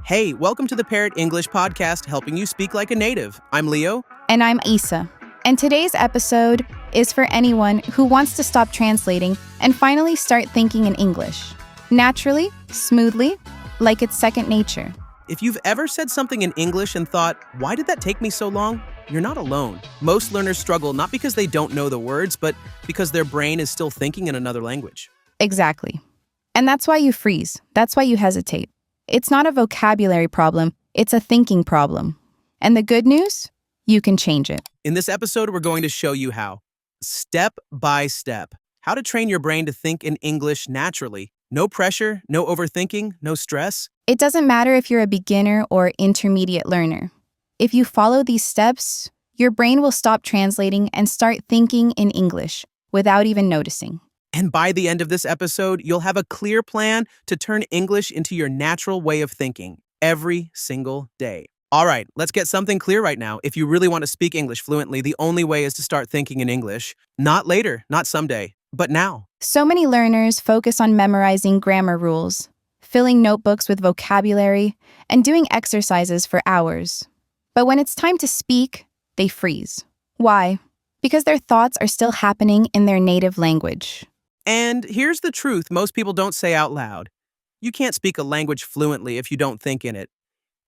Hey, welcome to the Parrot English podcast, helping you speak like a native. I'm Leo. And I'm Isa. And today's episode is for anyone who wants to stop translating and finally start thinking in English. Naturally, smoothly, like it's second nature. If you've ever said something in English and thought, why did that take me so long? You're not alone. Most learners struggle not because they don't know the words, but because their brain is still thinking in another language. Exactly. And that's why you freeze. That's why you hesitate. It's not a vocabulary problem, it's a thinking problem. And the good news? You can change it. In this episode, we're going to show you how, step by step, how to train your brain to think in English naturally. No pressure, no overthinking, no stress. It doesn't matter if you're a beginner or intermediate learner. If you follow these steps, your brain will stop translating and start thinking in English without even noticing. And by the end of this episode, you'll have a clear plan to turn English into your natural way of thinking every single day. All right, let's get something clear right now. If you really want to speak English fluently, the only way is to start thinking in English. Not later, not someday, but now. So many learners focus on memorizing grammar rules, filling notebooks with vocabulary, and doing exercises for hours. But when it's time to speak, they freeze. Why? Because their thoughts are still happening in their native language. And here's the truth most people don't say out loud. You can't speak a language fluently if you don't think in it.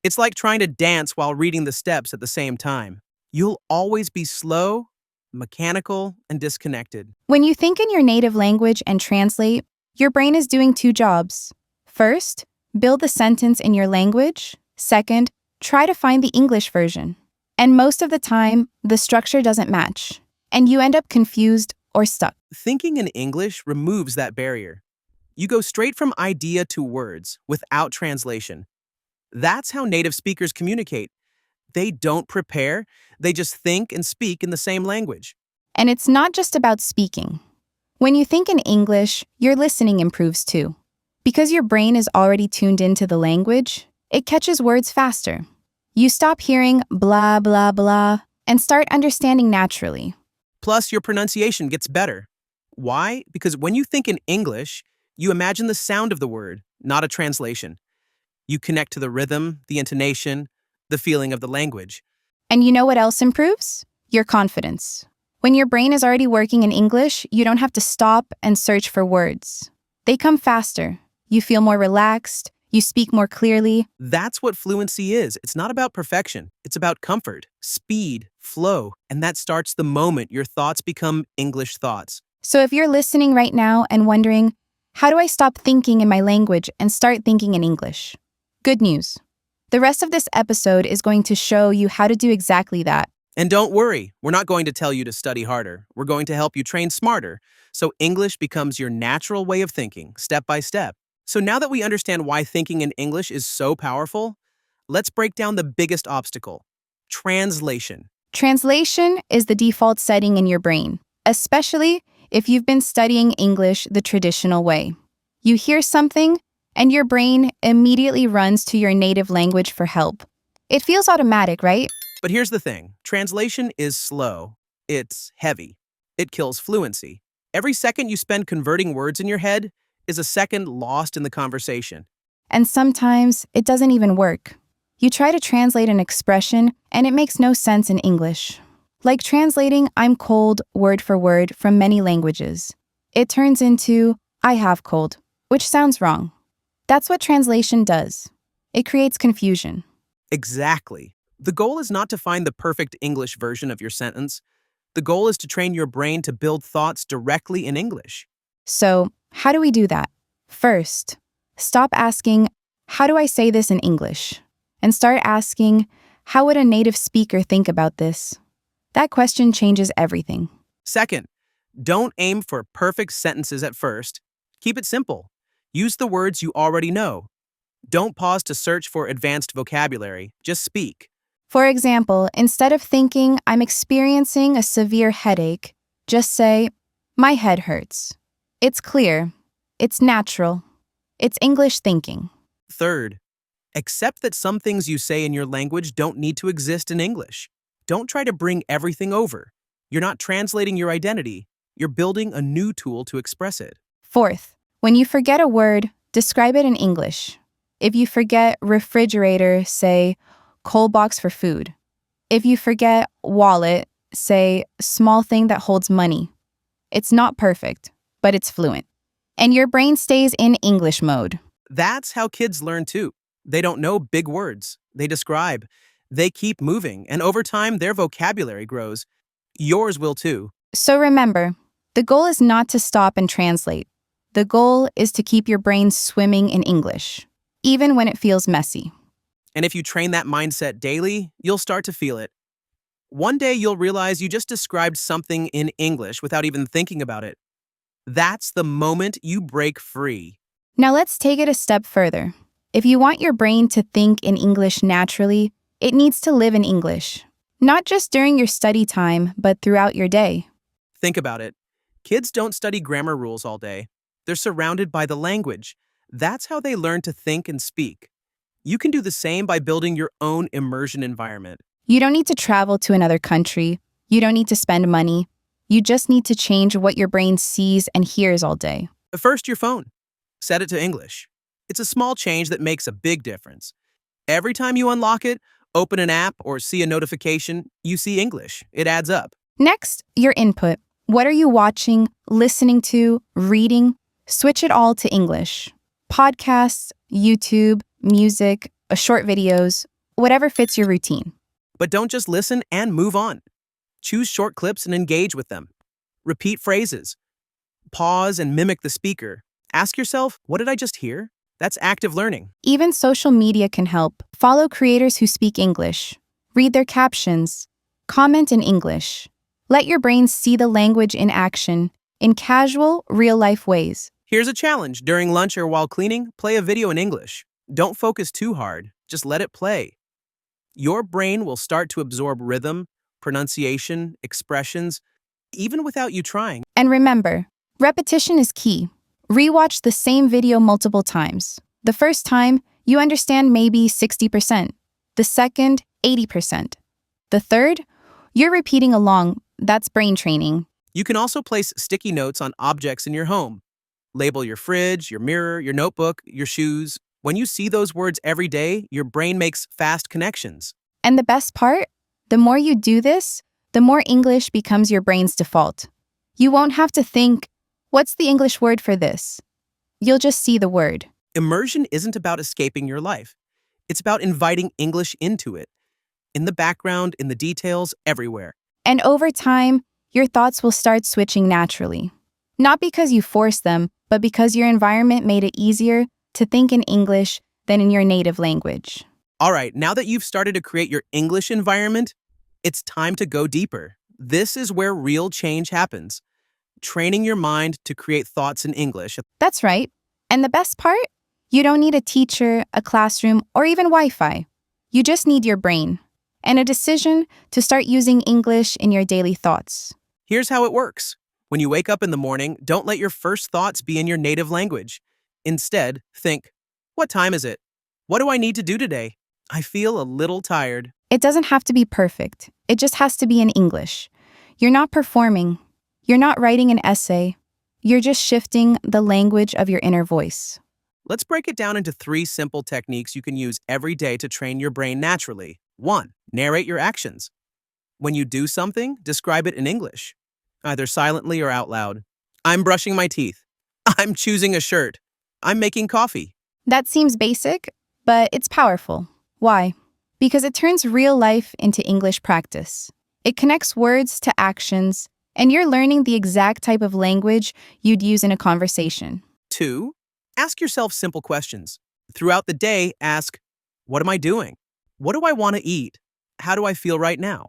It's like trying to dance while reading the steps at the same time. You'll always be slow, mechanical, and disconnected. When you think in your native language and translate, your brain is doing two jobs. First, build the sentence in your language. Second, try to find the English version. And most of the time, the structure doesn't match, and you end up confused or stuck. Thinking in English removes that barrier. You go straight from idea to words without translation. That's how native speakers communicate. They don't prepare, they just think and speak in the same language. And it's not just about speaking. When you think in English, your listening improves too. Because your brain is already tuned into the language, it catches words faster. You stop hearing blah, blah, blah, and start understanding naturally. Plus, your pronunciation gets better. Why? Because when you think in English, you imagine the sound of the word, not a translation. You connect to the rhythm, the intonation, the feeling of the language. And you know what else improves? Your confidence. When your brain is already working in English, you don't have to stop and search for words. They come faster. You feel more relaxed. You speak more clearly. That's what fluency is. It's not about perfection. It's about comfort, speed, flow, and that starts the moment your thoughts become English thoughts. So if you're listening right now and wondering, how do I stop thinking in my language and start thinking in English? Good news. The rest of this episode is going to show you how to do exactly that. And don't worry, we're not going to tell you to study harder. We're going to help you train smarter, so English becomes your natural way of thinking, step by step. So now that we understand why thinking in English is so powerful, let's break down the biggest obstacle: translation. Translation is the default setting in your brain, especially if you've been studying English the traditional way. You hear something, and your brain immediately runs to your native language for help. It feels automatic, right? But here's the thing. Translation is slow. It's heavy. It kills fluency. Every second you spend converting words in your head is a second lost in the conversation. And sometimes it doesn't even work. You try to translate an expression, and it makes no sense in English. Like translating "I'm cold" word for word from many languages. It turns into "I have cold," which sounds wrong. That's what translation does. It creates confusion. Exactly. The goal is not to find the perfect English version of your sentence. The goal is to train your brain to build thoughts directly in English. So, how do we do that? First, stop asking, "How do I say this in English?" and start asking, "How would a native speaker think about this?" That question changes everything. Second, don't aim for perfect sentences at first. Keep it simple. Use the words you already know. Don't pause to search for advanced vocabulary. Just speak. For example, instead of thinking, "I'm experiencing a severe headache," just say, "My head hurts." It's clear. It's natural. It's English thinking. Third, accept that some things you say in your language don't need to exist in English. Don't try to bring everything over. You're not translating your identity. You're building a new tool to express it. Fourth, when you forget a word, describe it in English. If you forget refrigerator, say cold box for food. If you forget wallet, say small thing that holds money. It's not perfect, but it's fluent. And your brain stays in English mode. That's how kids learn too. They don't know big words. They describe. They keep moving, and over time, their vocabulary grows. Yours will too. So remember, the goal is not to stop and translate. The goal is to keep your brain swimming in English, even when it feels messy. And if you train that mindset daily, you'll start to feel it. One day, you'll realize you just described something in English without even thinking about it. That's the moment you break free. Now let's take it a step further. If you want your brain to think in English naturally, it needs to live in English. Not just during your study time, but throughout your day. Think about it. Kids don't study grammar rules all day. They're surrounded by the language. That's how they learn to think and speak. You can do the same by building your own immersion environment. You don't need to travel to another country. You don't need to spend money. You just need to change what your brain sees and hears all day. First, your phone. Set it to English. It's a small change that makes a big difference. Every time you unlock it, open an app, or see a notification, you see English. It adds up. Next, your input. What are you watching, listening to, reading? Switch it all to English. Podcasts, YouTube, music, short videos, whatever fits your routine. But don't just listen and move on. Choose short clips and engage with them. Repeat phrases. Pause and mimic the speaker. Ask yourself, what did I just hear? That's active learning. Even social media can help. Follow creators who speak English. Read their captions. Comment in English. Let your brain see the language in action, in casual, real-life ways. Here's a challenge. During lunch or while cleaning, play a video in English. Don't focus too hard. Just let it play. Your brain will start to absorb rhythm, pronunciation, expressions, even without you trying. And remember, repetition is key. Rewatch the same video multiple times. The first time, you understand maybe 60%. The second, 80%. The third, you're repeating along. That's brain training. You can also place sticky notes on objects in your home. Label your fridge, your mirror, your notebook, your shoes. When you see those words every day, your brain makes fast connections. And the best part? The more you do this, the more English becomes your brain's default. You won't have to think, what's the English word for this? You'll just see the word. Immersion isn't about escaping your life. It's about inviting English into it. In the background, in the details, everywhere. And over time, your thoughts will start switching naturally. Not because you forced them, but because your environment made it easier to think in English than in your native language. All right, now that you've started to create your English environment, it's time to go deeper. This is where real change happens. Training your mind to create thoughts in English. That's right. And the best part? You don't need a teacher, a classroom, or even Wi-Fi. You just need your brain and a decision to start using English in your daily thoughts. Here's how it works. When you wake up in the morning, don't let your first thoughts be in your native language. Instead, think, what time is it? What do I need to do today? I feel a little tired. It doesn't have to be perfect. It just has to be in English. You're not performing. You're not writing an essay. You're just shifting the language of your inner voice. Let's break it down into 3 simple techniques you can use every day to train your brain naturally. 1. Narrate your actions. When you do something, describe it in English, either silently or out loud. I'm brushing my teeth. I'm choosing a shirt. I'm making coffee. That seems basic, but it's powerful. Why? Because it turns real life into English practice. It connects words to actions, and you're learning the exact type of language you'd use in a conversation. 2. Ask yourself simple questions. Throughout the day, ask, what am I doing? What do I want to eat? How do I feel right now?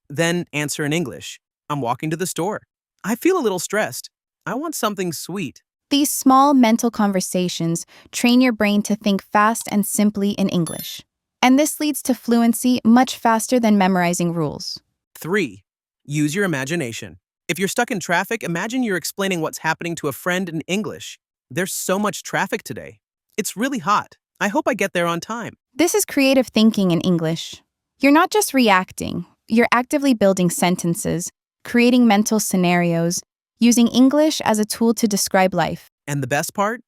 Then answer in English. I'm walking to the store. I feel a little stressed. I want something sweet. These small mental conversations train your brain to think fast and simply in English. And this leads to fluency much faster than memorizing rules. 3. Use your imagination. If you're stuck in traffic, imagine you're explaining what's happening to a friend in English. There's so much traffic today. It's really hot. I hope I get there on time. This is creative thinking in English. You're not just reacting. You're actively building sentences, creating mental scenarios, using English as a tool to describe life. And the best part?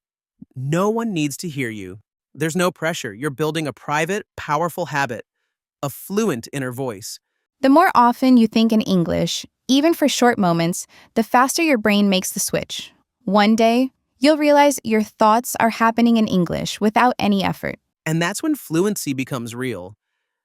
No one needs to hear you. There's no pressure. You're building a private, powerful habit, a fluent inner voice. The more often you think in English, even for short moments, the faster your brain makes the switch. One day, you'll realize your thoughts are happening in English without any effort. And that's when fluency becomes real.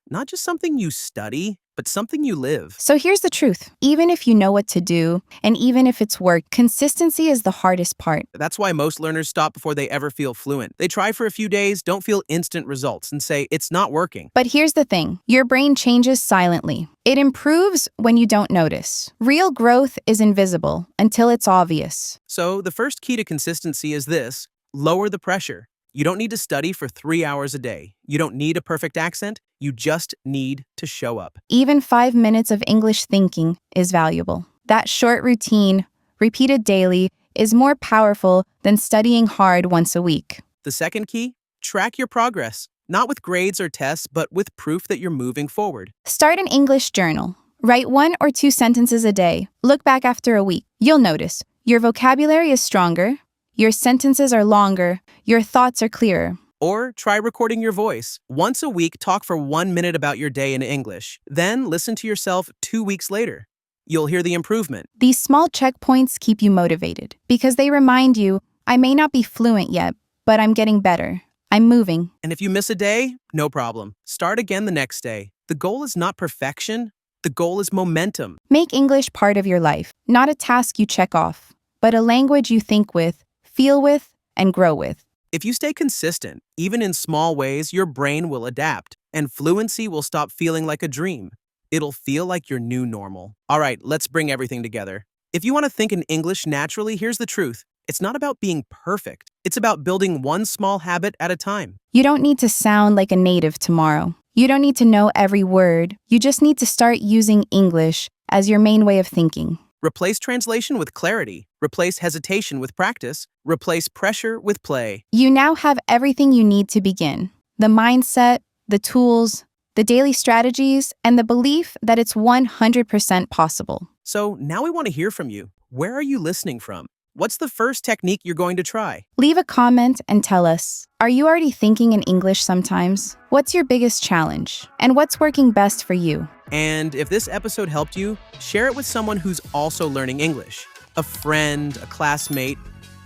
Not just something you study, but something you live. So here's the truth. Even if you know what to do, and even if it's work, consistency is the hardest part. That's why most learners stop before they ever feel fluent. They try for a few days, don't feel instant results, and say, it's not working. But here's the thing. Your brain changes silently. It improves when you don't notice. Real growth is invisible until it's obvious. So the first key to consistency is this: lower the pressure. You don't need to study for 3 hours a day. You don't need a perfect accent. You just need to show up. Even 5 minutes of English thinking is valuable. That short routine, repeated daily, is more powerful than studying hard once a week. The second key: track your progress. Not with grades or tests, but with proof that you're moving forward. Start an English journal. Write 1 or 2 sentences a day. Look back after a week. You'll notice your vocabulary is stronger, your sentences are longer, your thoughts are clearer. Or try recording your voice. Once a week, talk for 1 minute about your day in English. Then listen to yourself 2 weeks later. You'll hear the improvement. These small checkpoints keep you motivated because they remind you, I may not be fluent yet, but I'm getting better. I'm moving. And if you miss a day, no problem. Start again the next day. The goal is not perfection. The goal is momentum. Make English part of your life, not a task you check off, but a language you think with, feel with, and grow with. If you stay consistent, even in small ways, your brain will adapt, and fluency will stop feeling like a dream. It'll feel like your new normal. All right, let's bring everything together. If you want to think in English naturally, here's the truth. It's not about being perfect. It's about building one small habit at a time. You don't need to sound like a native tomorrow. You don't need to know every word. You just need to start using English as your main way of thinking. Replace translation with clarity. Replace hesitation with practice. Replace pressure with play. You now have everything you need to begin. The mindset, the tools, the daily strategies, and the belief that it's 100% possible. So now we want to hear from you. Where are you listening from? What's the first technique you're going to try? Leave a comment and tell us, are you already thinking in English sometimes? What's your biggest challenge? And what's working best for you? And if this episode helped you, share it with someone who's also learning English. A friend, a classmate,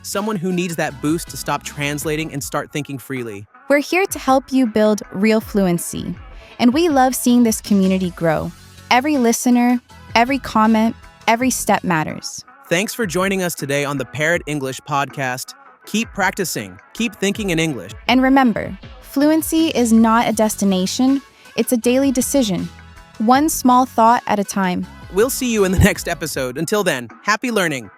someone who needs that boost to stop translating and start thinking freely. We're here to help you build real fluency, and we love seeing this community grow. Every listener, every comment, every step matters. Thanks for joining us today on the Parrot English podcast. Keep practicing, keep thinking in English. And remember, fluency is not a destination, it's a daily decision. One small thought at a time. We'll see you in the next episode. Until then, happy learning.